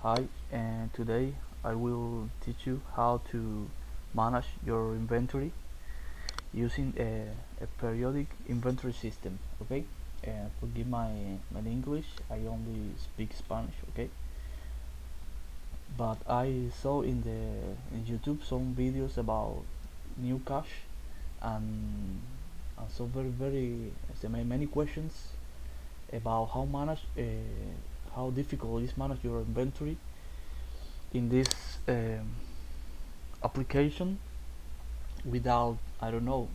Hi, and today I will teach you how to manage your inventory using a periodic inventory system. Okay, forgive my English, I only speak Spanish. Okay, but I saw in YouTube some videos about Gnucash and so many questions about how difficult is manage your inventory in this application without, I don't know,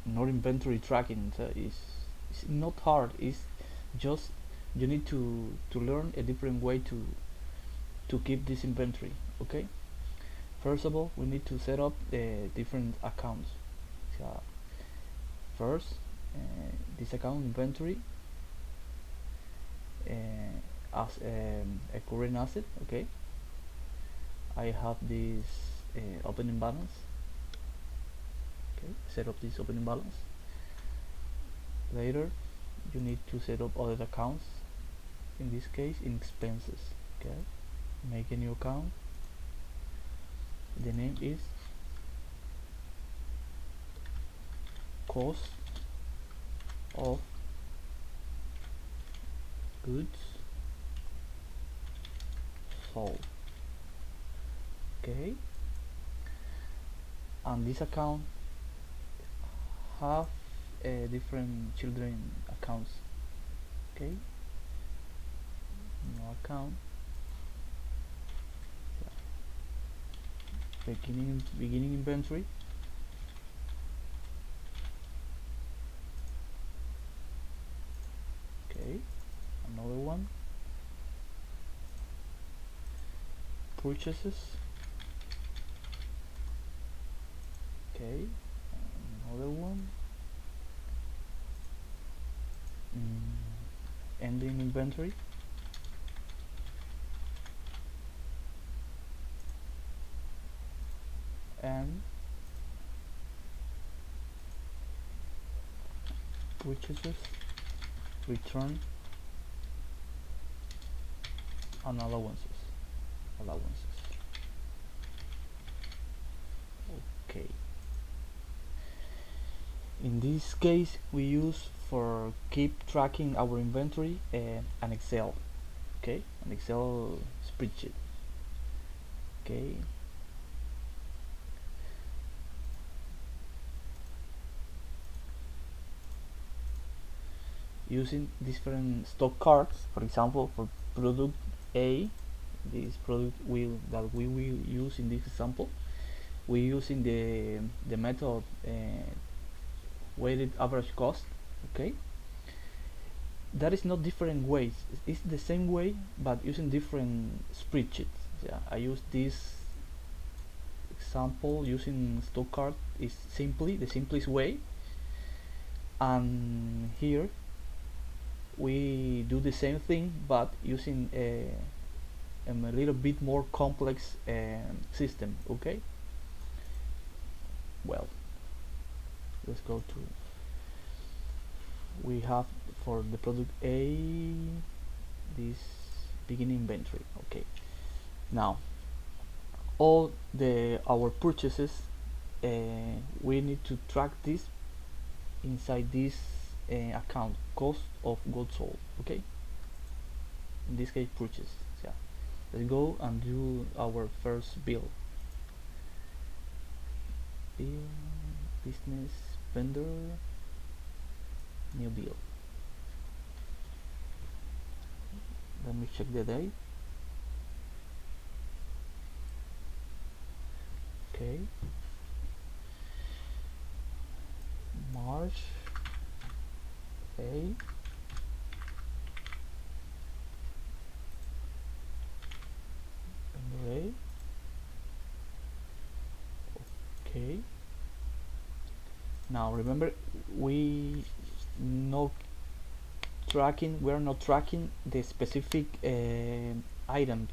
not inventory tracking. So it's not hard. It's just you need to learn a different way to keep this inventory. Okay, first of all we need to set up different accounts. So first, this account inventory as a current asset. Okay, I have this opening balance. Okay, set up this opening balance. Later you need to set up other accounts, in this case in expenses. Okay, make a new account. The name is cost of goods sold. Okay, and this account have different children accounts. Okay, new account, beginning inventory. Okay, another one, purchases. Okay, another one, ending inventory. And purchases, return, and allowances. Okay, in this case we use for keep tracking our inventory an Excel. Okay, an Excel spreadsheet. Okay, using different stock cards. For example, for product A, this product that we will use in this example, we using the method weighted average cost. Okay, that is not different ways, it's the same way but using different spreadsheets. Yeah, I use this example using stock card is simply the simplest way, and here we do the same thing but using a little bit more complex system. Okay, well, let's go to, we have for the product A this beginning inventory. Okay, now all the our purchases, we need to track this inside this account, cost of goods sold. Okay, in this case purchase. Yeah, let's go and do our first bill. Business vendor, new bill. Let me check the date. Okay, March A, vendor A. Okay, now remember we no we're not tracking the specific items.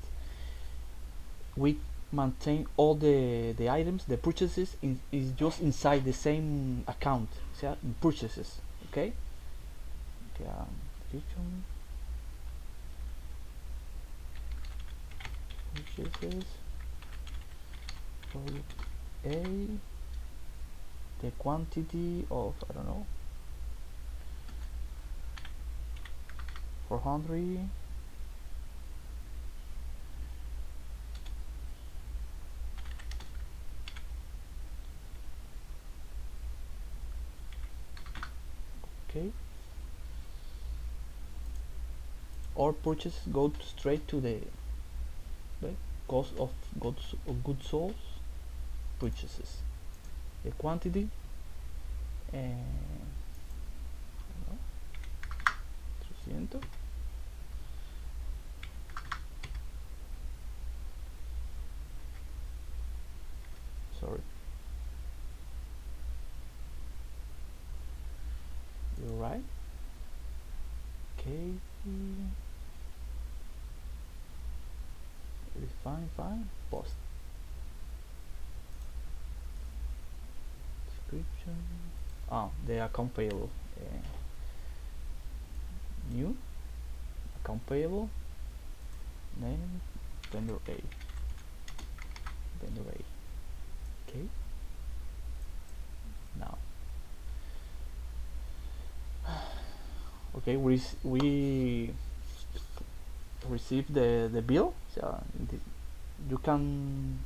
We maintain all the items, the purchases is just inside the same account. So purchases. Okay, okay, purchases, product A, the quantity of, I don't know, 400. Okay, or purchases go straight to the cost of goods sold purchases. The quantity and 300. Sorry, you're right. Okay, it's fine. Post description. The account payable. New account payable. Name vendor A. Okay. Now, okay, we receive the bill. So you can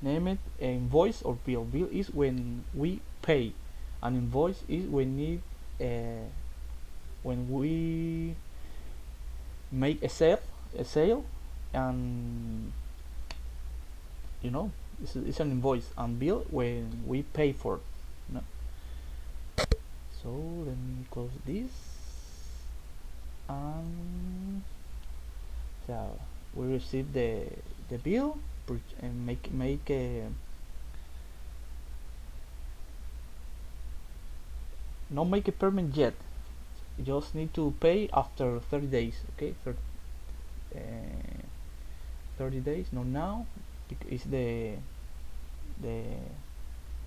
name it invoice or bill. Bill is when we pay. An invoice is when we make a sale, and it's an invoice. And bill when we pay for it. No? So let me close this, and so we receive the bill and make a not make a payment yet. You just need to pay after 30 days. Okay, 30 days, not now, because it's the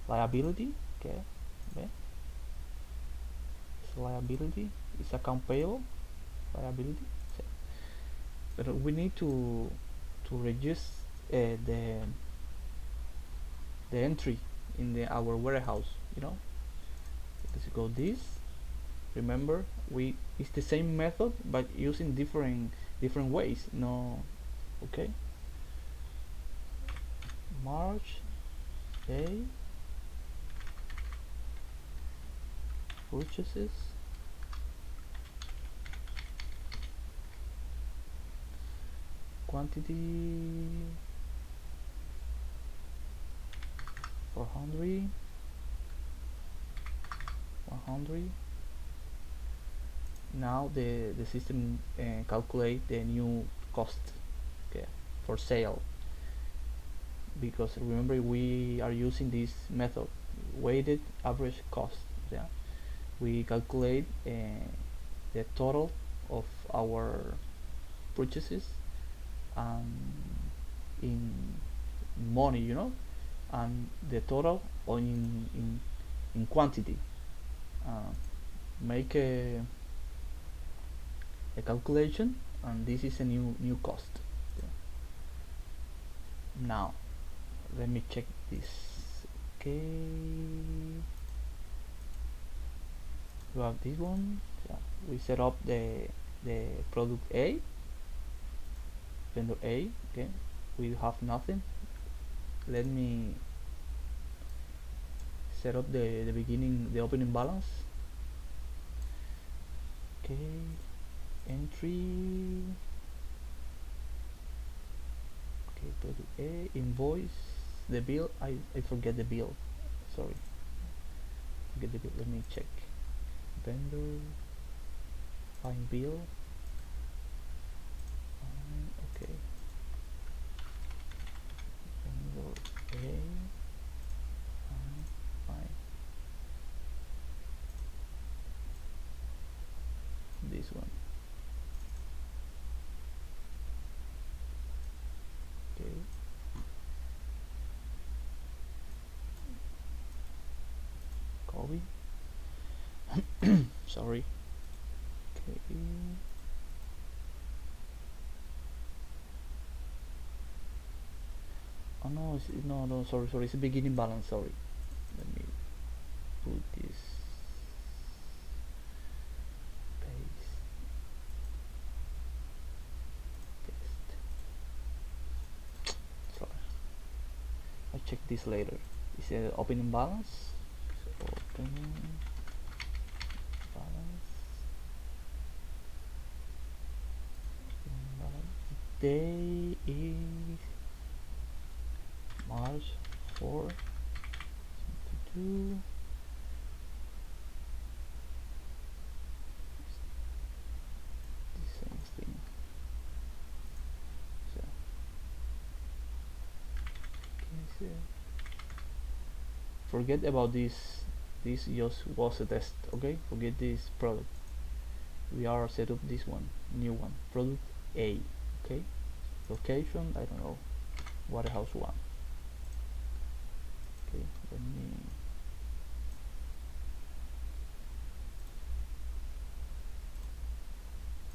liability. Okay, it's liability. It's account payable liability. So, but we need to reduce the entry in our warehouse. Let's go this. Remember, it's the same method but using different ways. No, okay. March A purchases, quantity 400, 100. Now the system calculate the new cost, okay, for sale, because remember we are using this method, weighted average cost. Yeah, we calculate the total of our purchases in money, and the total in quantity. Make a calculation, and this is a new cost. Okay. Now let me check this. Okay, you have this one. So we set up the product A, vendor A. Okay, we have nothing. Let me set up the beginning, the opening balance. Okay, entry. Okay, product A, invoice, the bill. I forget the bill. Sorry, forget the bill. Let me check. Vendor, find bill. Okay, vendor A, find this one. Okay, copy. Sorry. Okay, Oh no, no, sorry, it's a beginning balance, sorry. Let me put this, paste, test. Sorry, I'll check this later. It's opening balance. So opening balance, day is March 4, 22. The same thing. So, okay, so forget about this. This just was a test, okay? Forget this product. We are set up this one, new one, product A, okay? Location, I don't know, warehouse 1. Okay, let me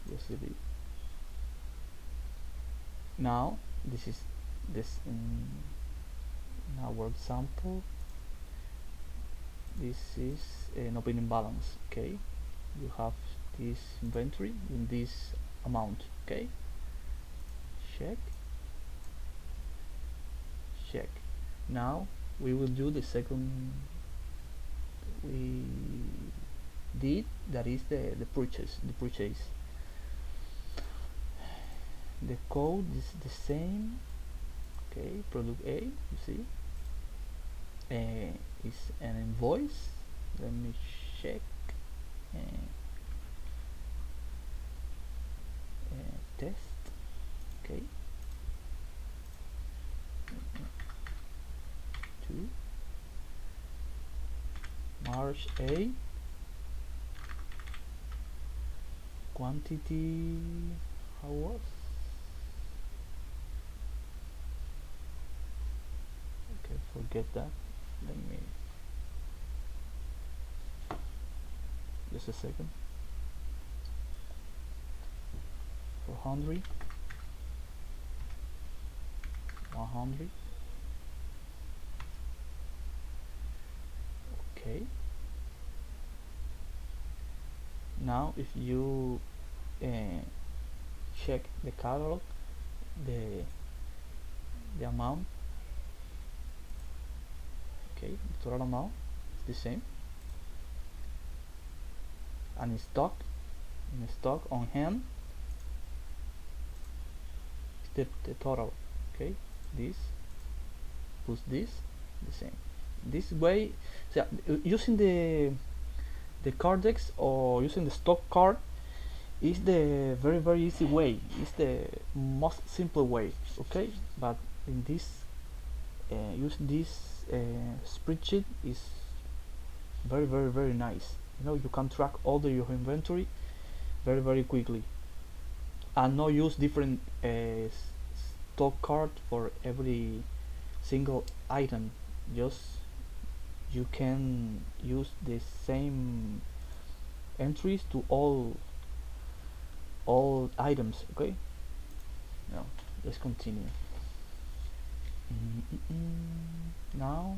just leave it. Now this is this in our example. This is an opening balance, okay? You have this inventory in this amount, okay? Check, check. Now we will do the second we did, that is the purchase. The code is the same, okay? Product A, you see, is an invoice. Let me check. Test, okay. 2 March A, quantity, how was? Okay, forget that. Let me just a second. 400, 100. Okay. Now if you check the catalog, the amount, okay, the total amount is the same, and in stock on hand is the total, okay. This plus this the same. This way, so using the cardex or using the stock card is the very easy way. It's the most simple way, okay. But in this use this spreadsheet is very nice. You know, you can track all your inventory very quickly, and not use different stock card for every single item. Just you can use the same entries to all items, okay. Now let's continue. Now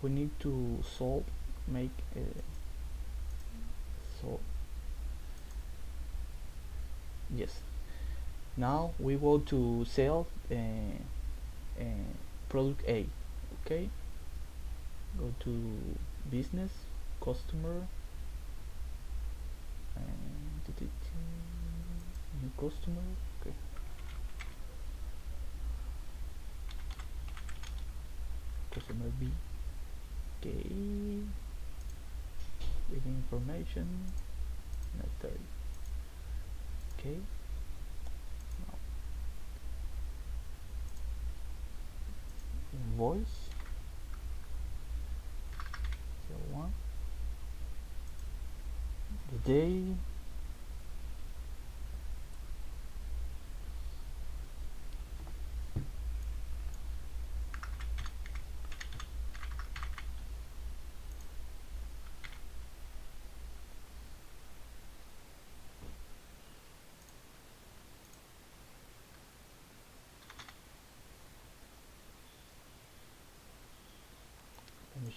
we need to make a yes. Now we go to sell product A, okay. Go to business, customer, and new customer, okay. Customer B, okay. With information, necessary, okay. Now, invoice, so one, the day,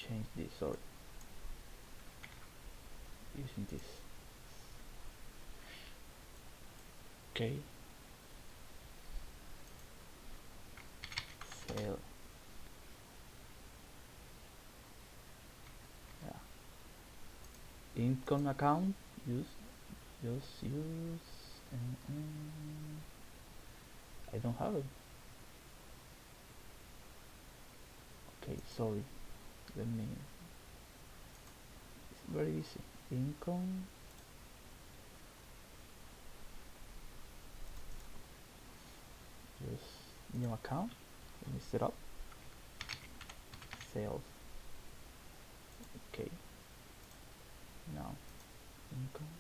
change this, sorry, using this. Okay, sale, yeah. Income account, just use, I don't have it. Okay, sorry, let me, it's very easy. Income, just new account, let me set up, sales. Okay, now income,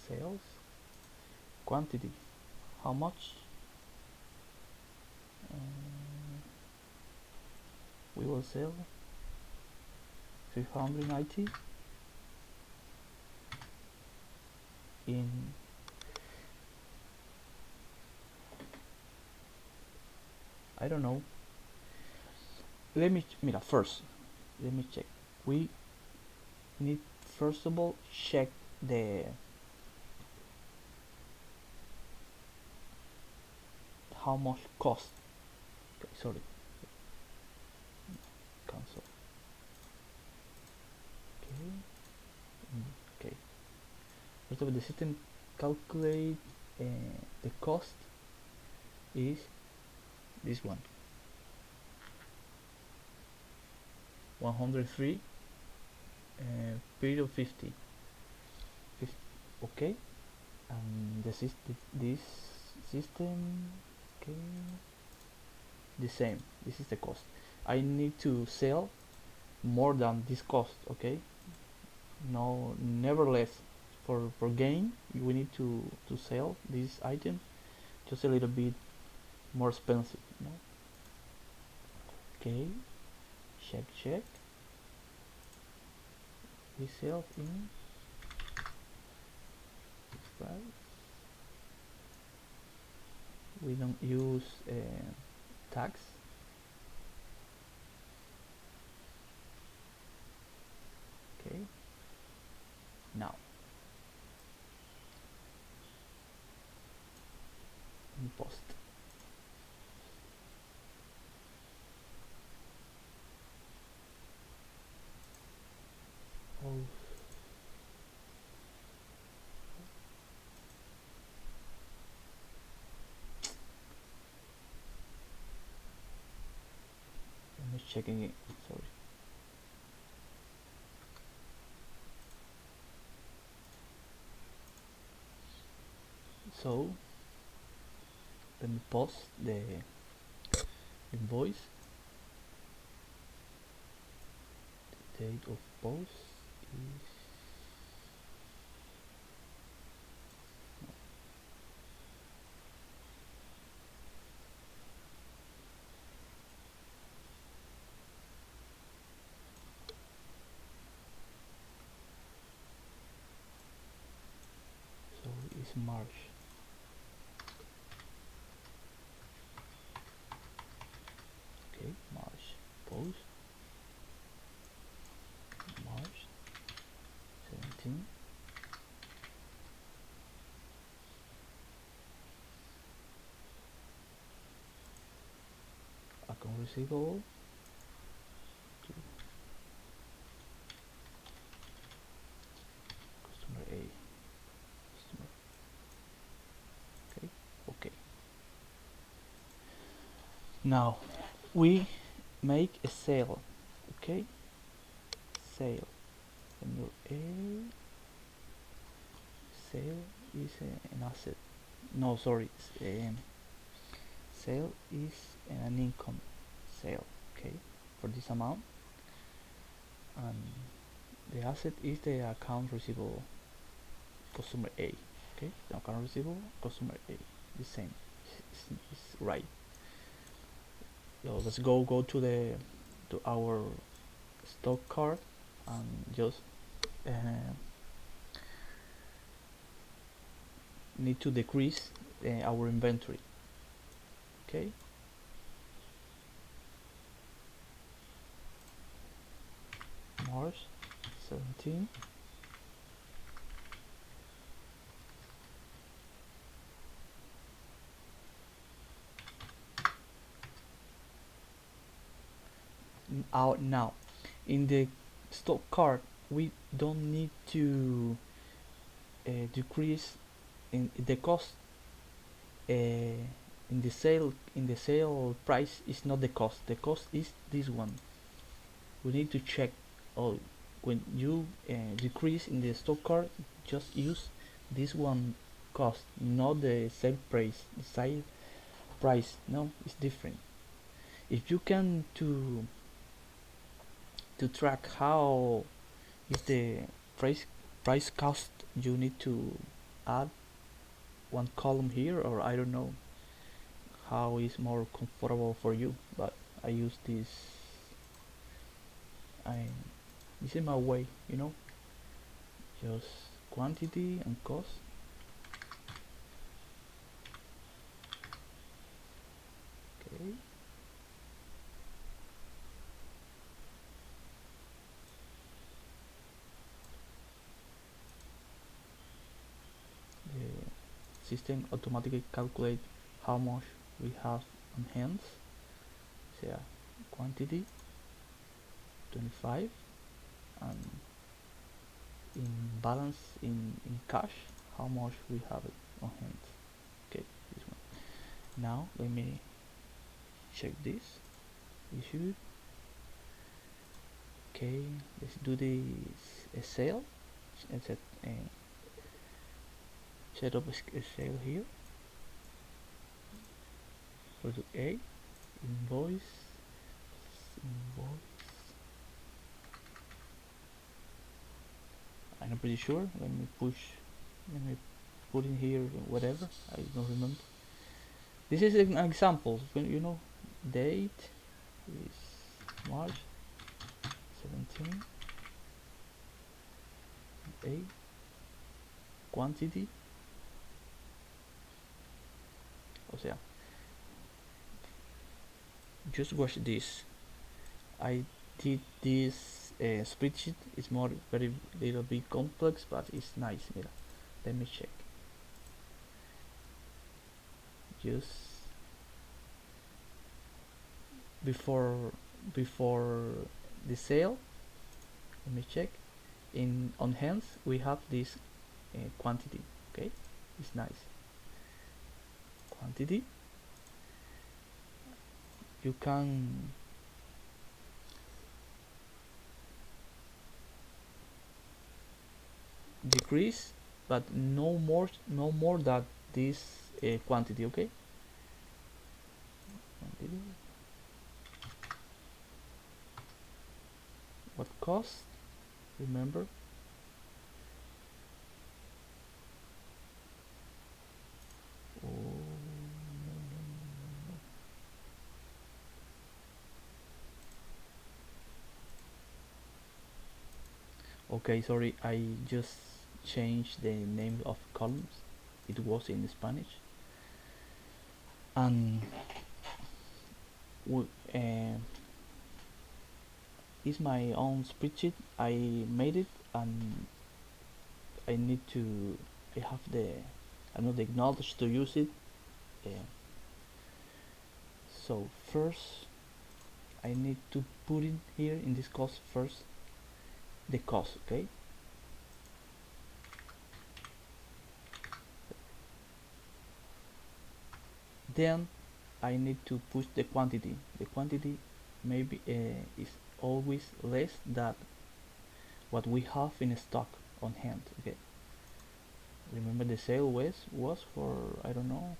sales, quantity, how much, we will sell 390 in I don't know. Let me first. Let me check. We need first of all check the how much cost. Okay, sorry. Cancel. Okay. Okay. First of all, the system calculate the cost is this one. 103 period of 50. Okay, and this system, okay, the same. This is the cost. I need to sell more than this cost. Okay, no, never less. For gain, we need to sell this item just a little bit more expensive, you know? Okay, check. We sell in price. We don't use tax. Okay, now post. Oh, I'm just checking it. Sorry. So let me post the invoice. The date of post is so it's March. Okay, March post March 17. Account receivable to customer A. Customer. Okay. Now we make a sale. Okay, sale. Vendor A. Sale is an asset. No, sorry. Sale is an income sale. Okay, for this amount, and the asset is the account receivable customer A. Okay, the account receivable customer A, the same. It's right. So let's go to our stock card and just need to decrease our inventory. Okay, March 17. Out now in the stock card we don't need to decrease in the cost in the sale price is not the cost is this one. We need to check. Oh, when you decrease in the stock card, just use this one cost, not the sale price. The sale price, no, it's different. If you can to track how is the price cost, you need to add one column here, or I don't know how is more comfortable for you, but I use this. I This is my way, just quantity and cost. Okay. The system automatically calculate how much we have on hand. So yeah, quantity 25, and in balance in cash how much we have it on hand. Okay, this one. Now let me check this issue. Okay, let's do this sale. Let's set up a sale here. Product A, invoice. I'm not pretty sure. Let me put in here whatever. I don't remember. This is an example. Date is March 17. A quantity. O sea, just watch this. I did this spreadsheet. It's more very little bit complex, but it's nice. Mira, let me check. Just before the sale, let me check. In on hands we have this quantity. Okay, it's nice. Quantity. You can decrease, but no more than this quantity. Okay. Quantity. What cost? Remember. Oh, no. Okay, sorry, I just changed the name of columns. It was in Spanish, and it's my own spreadsheet. I made it, and I need to. I have the. I'm not acknowledged to use it. So first, I need to put in here in this cost first the cost. Okay. Then I need to push the quantity. The quantity maybe is always less than what we have in stock on hand. Okay. Remember the sale was for, I don't know.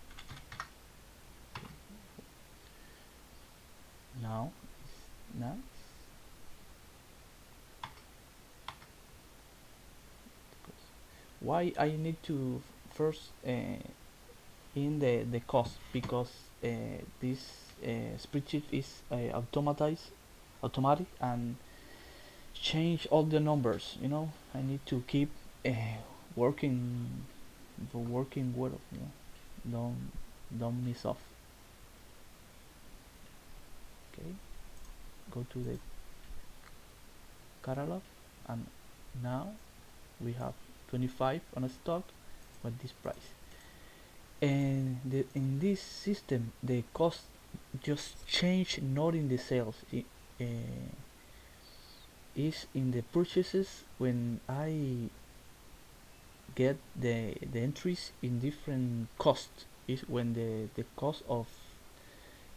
Now it's nice. Why I need to first in the cost, because this spreadsheet is automatic and change all the numbers. I need to keep working well. Don't miss off. Okay, go to the catalog, and now we have 25 on stock with this price. And in this system the cost just change, not in the sales. Is in the purchases. When I get the entries in different costs, is when the cost of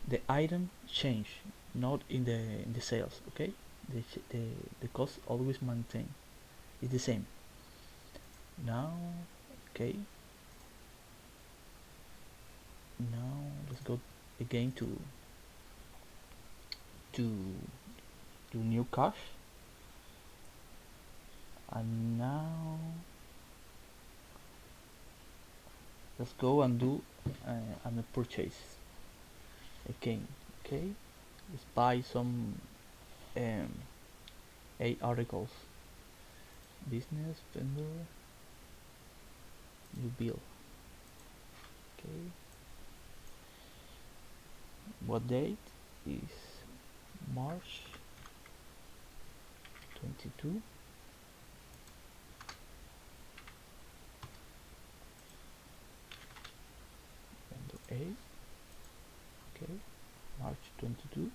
the item change, not in the sales. Okay, the the, the cost always maintain, is the same. Now, okay, now let's go again to to Gnucash, and now let's go and do a purchase again. Okay, let's buy some um, 8 articles. Business vendor, new bill. Okay, what date is March 22. Vendor A. Okay, March 22.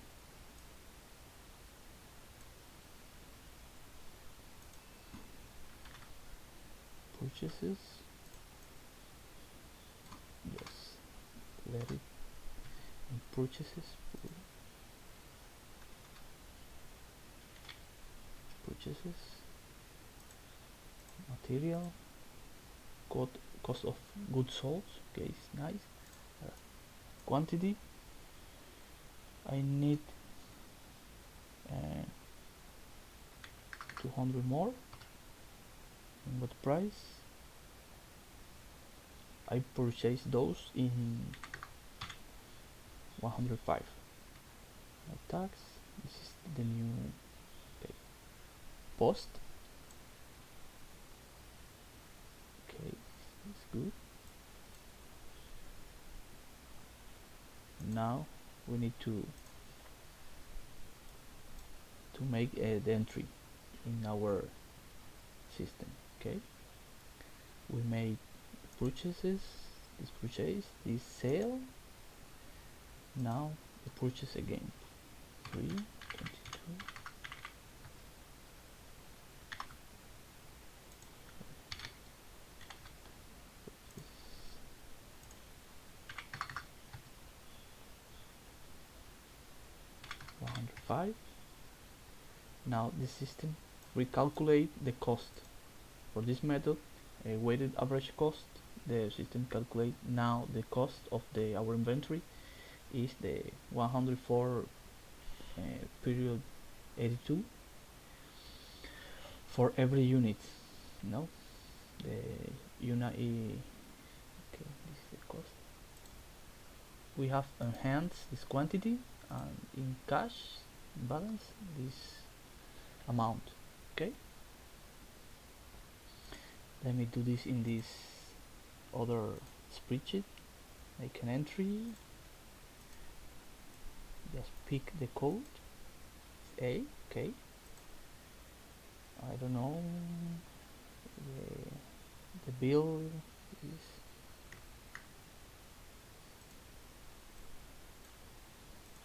Purchases, yes, let it in purchases. Purchases, material, cost of goods sold. Okay, it's nice. uh, Quantity, I need uh, 200 more. And what price? I purchased those in 105. No tax. This is the new. Okay, post. Okay, it's good. Now we need to make the entry in our system. Okay, we made purchases, this purchase, this sale. Now the purchase again. 322. 105. Now the system recalculate the cost. For this method, a weighted average cost, the system calculate now the cost of our inventory is the 104 period 82 for every unit. No, the unit. Okay, this is the cost. We have enhanced this quantity, and in cash balance this amount. Okay, let me do this in this other spreadsheet. Make an entry, just pick the code. It's A. Okay, I don't know, the bill is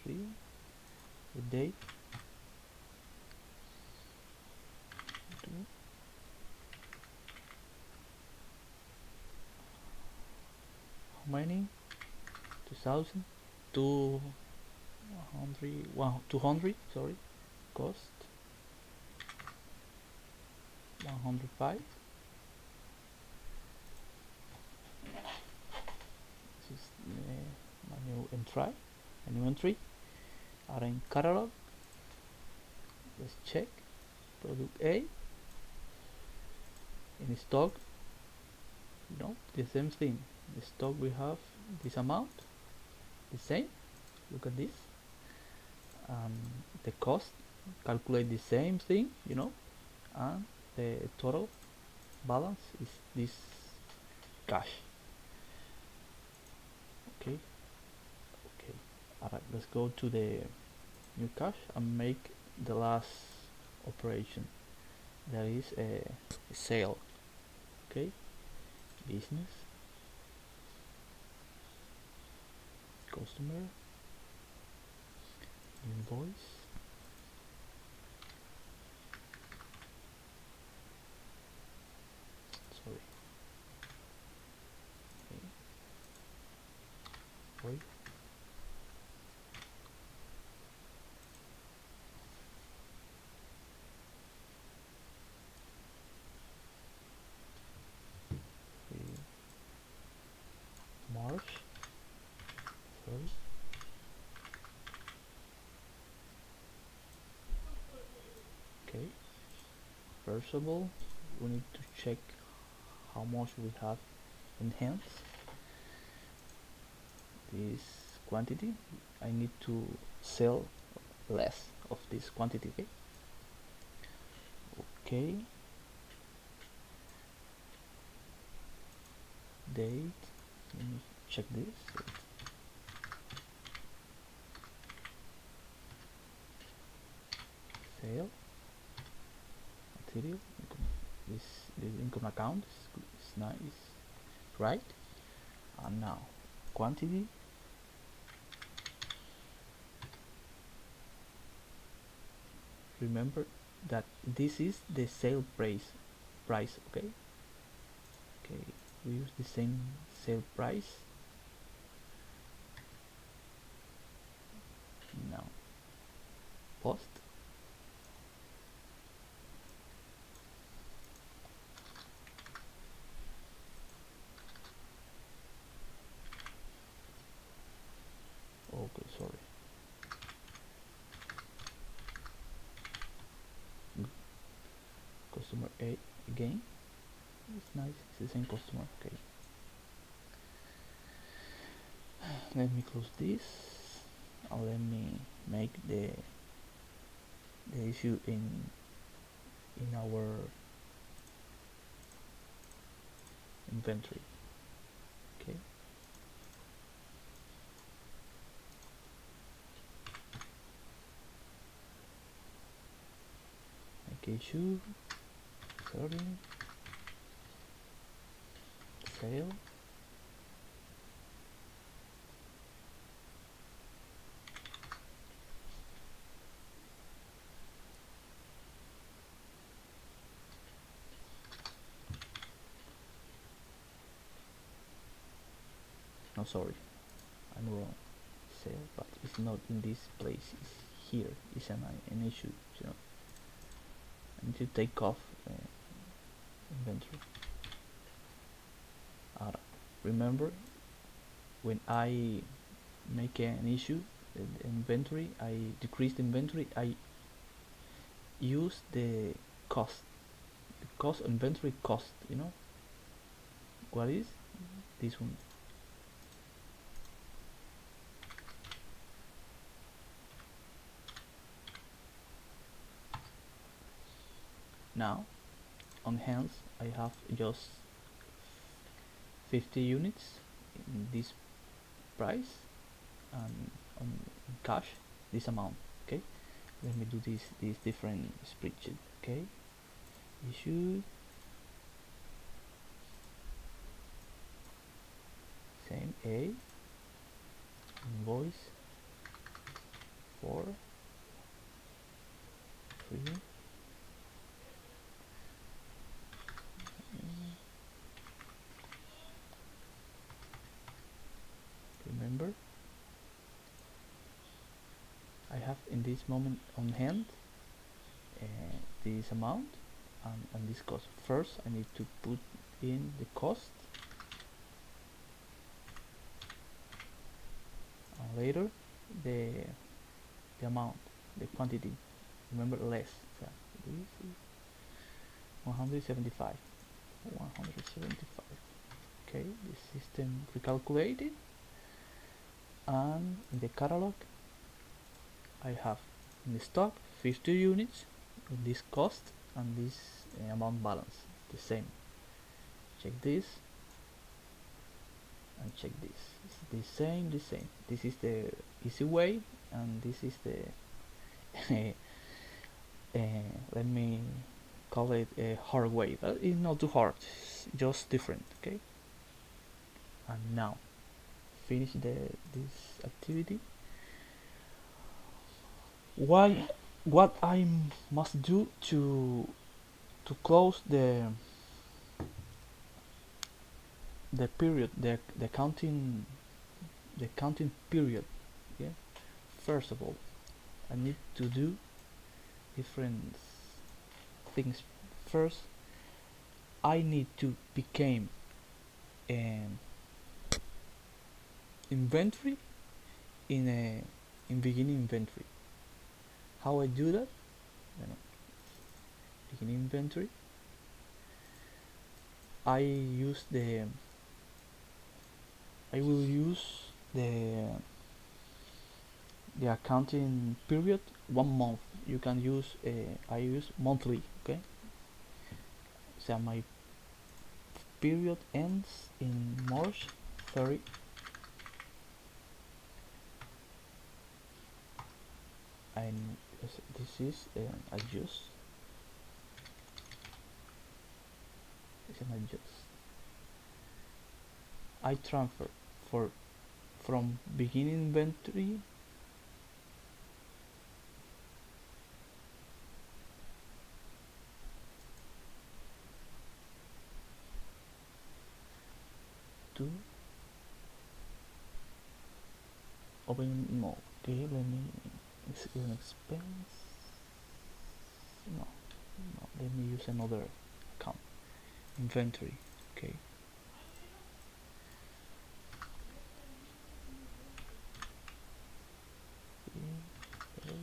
three, the date 2, how many, 2000, 200, sorry, cost 105. This is my new entry. A new entry. Are in catalog. Let's check. Product A. In stock. No, the same thing. In stock we have this amount. The same. Look at this. The cost. Calculate the same thing. And the total balance is this cash. Okay. Alright, let's go to the Gnucash and make the last operation. There is a sale. Okay, business, customer, invoice, sorry, okay, wait, okay, March, sorry, okay. First of all, we need to check how much we have in hands. This quantity, I need to sell less of this quantity. Okay, okay. Date, let me check this. Sale, material, income. This income account is nice, right? And now quantity, remember that this is the sale price. Okay, okay, we use the same sale price. Now post, okay, sorry, customer A again, it's nice, it's the same customer. Okay, let me close this and let me make the issue in our inventory. Okay, make issue, sorry, sale, no, sorry, I'm wrong, sale, but it's not in this place, it's here, it's an issue, you know. I need to take off inventory. Remember, when I make an issue, the inventory, I decrease the inventory, I use the cost inventory cost, you know what is this one. Now on hands I have just 50 units in this price, and on cash this amount. Okay, let me do this different spreadsheet. Okay, issue, same A, invoice 4 3 remember I have in this moment on hand uh, this amount and this cost. First I need to put in the cost, and later the amount, the quantity. Remember less. So this is 175. 175. Okay, the system recalculated, and in the catalog I have in the stock 50 units with this cost and this amount balance the same. Check this and check this. It's the same, the same. This is the easy way, and this is the let me call it a hard way, but it's not too hard, it's just different. Okay, and now finish this activity. Why? What I must do to close the period, the counting period. Yeah. First of all, I need to do different things. First, I need to become an inventory in a in beginning inventory. How I do that? You know, beginning inventory. I use the I will use the accounting period 1 month. You can use I use monthly. Okay, so my period ends in March 30, and this is adjust. This is an adjust. I transfer for from beginning inventory to open. No, okay, let me an expense. No, no, let me use another account. Inventory. Okay. Okay.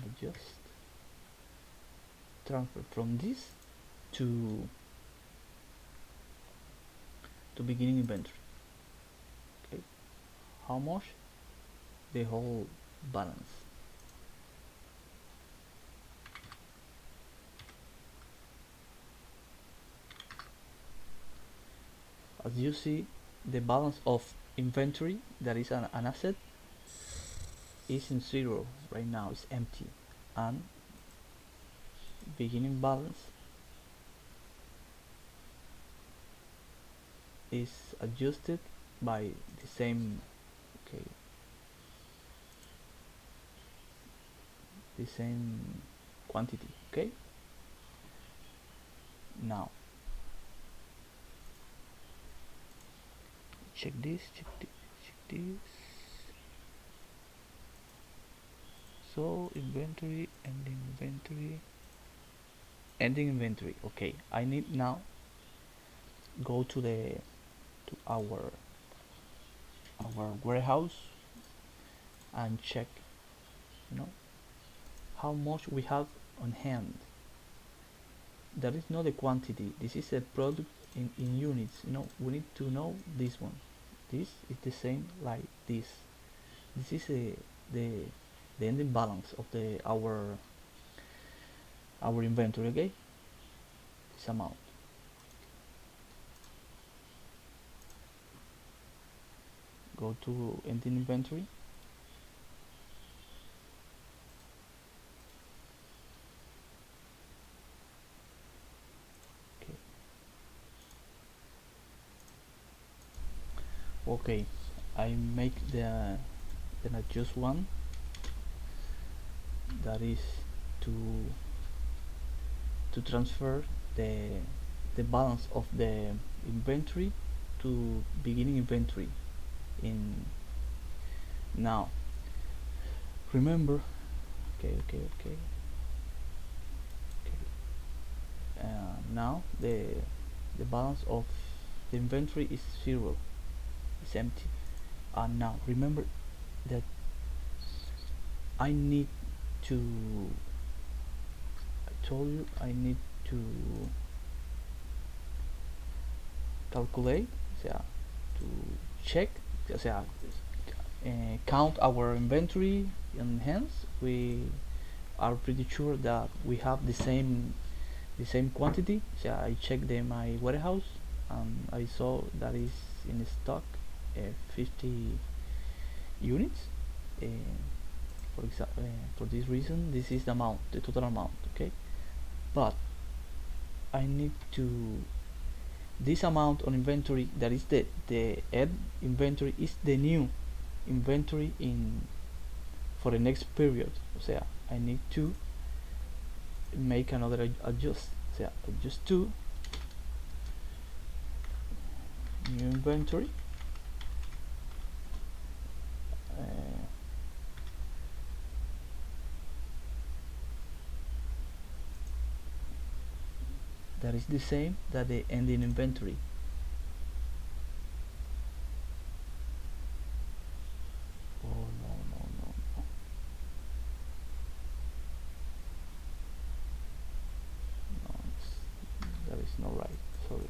Adjust. Transfer from this to beginning inventory. Okay. How much? The whole balance. As you see, the balance of inventory, that is an asset, is in zero right now. It's empty, and beginning balance is adjusted by the same. Okay, the same quantity. Okay, now check this, check this, check this. So inventory, ending inventory. Okay, I need now go to our warehouse and check, you know, how much we have on hand. That is not a quantity, this is a product in units. You know, we need to know this one. This is the same like this. This is the ending balance of the our inventory. Okay, this amount. Go to ending inventory. Okay. Okay, I make the then adjust one, that is to transfer the balance of the inventory to beginning inventory in now. Remember, okay, now the balance of the inventory is zero, it's empty. And now remember that I need to, I told you I need to calculate, to check, count our inventory, and hence we are pretty sure that we have the same quantity. So I checked my warehouse and I saw that is in stock 50 units. For example, for this reason, this is the amount, the total amount. Okay, but I need to, this amount on inventory, that is the add inventory, is the new inventory in for the next period. So I need to make another adjust. So adjust to new inventory. That is the same that the ending inventory. Oh no no no no. No, that is not right. Sorry.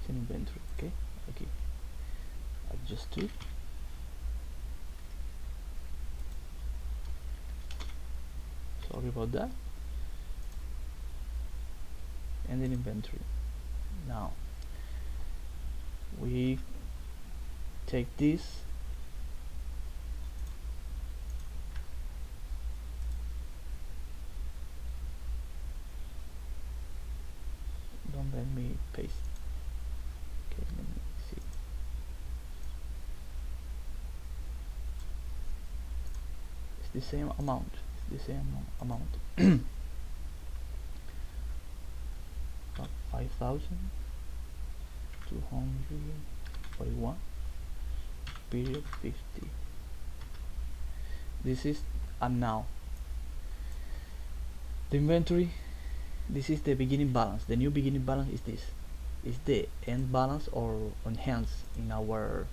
It's an inventory. Okay. Okay. Adjust to. Sorry about that. And an inventory. Now we take this, don't let me paste. Okay, let me see. It's the same amount. It's the same amount. 5,241 period 50. This is, and now the inventory, this is the beginning balance. The new beginning balance is this, is the end balance or enhanced in our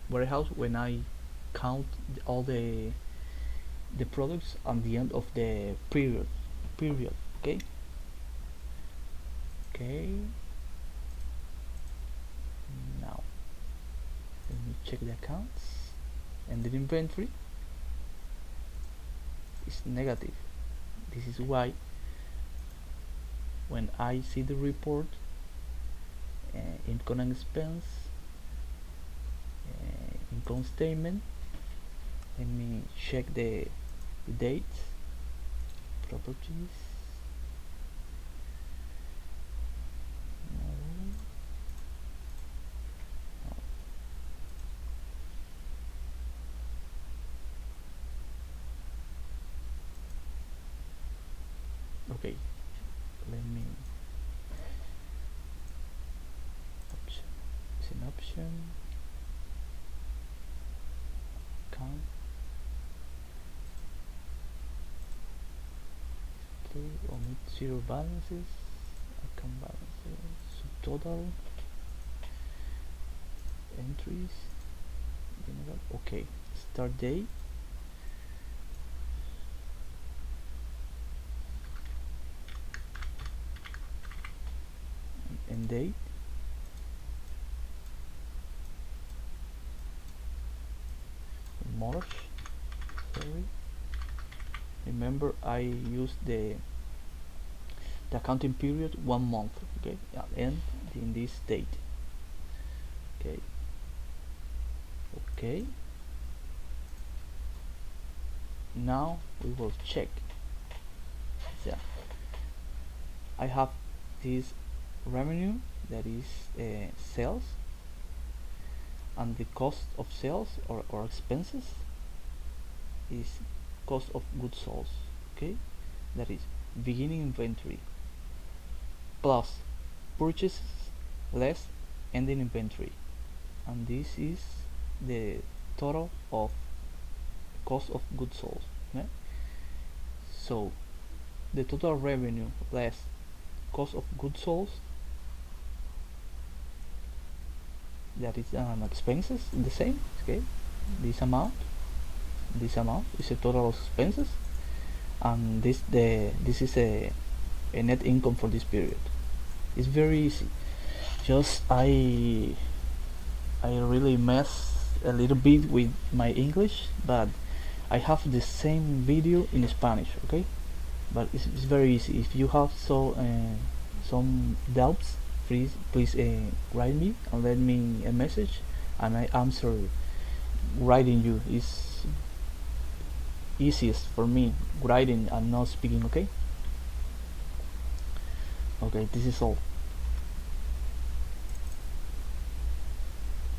warehouse when I count all the products at the end of the period. Okay. Okay, now let me check the accounts, and the inventory is negative. This is why when I see the report, income and expense, income statement, let me check the date, properties. Okay, let me option. It's an option. Count. Okay, omit zero balances. Account balances. Subtotal. Entries. General. Okay. Start date. End date. March. Sorry. Remember, I used the accounting period 1 month. Okay, end in this date. Okay. Okay. Now we will check. So I have this revenue, that is sales, and the cost of sales or expenses is cost of goods sold. Okay, that is beginning inventory plus purchases less ending inventory, and this is the total of cost of goods sold. Okay? So the total revenue less cost of goods sold, that is expenses, the same. Okay, this amount is a total of expenses, and this is a net income for this period. It's very easy. Just I really mess a little bit with my English, but I have the same video in Spanish. Okay, but it's very easy. If you have some doubts, please write me and let me a message, and I answer. Writing you is easiest for me, writing and not speaking. Okay. Okay, this is all.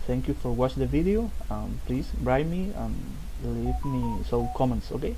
Thank you for watching the video. Please write me and leave me some comments. Okay.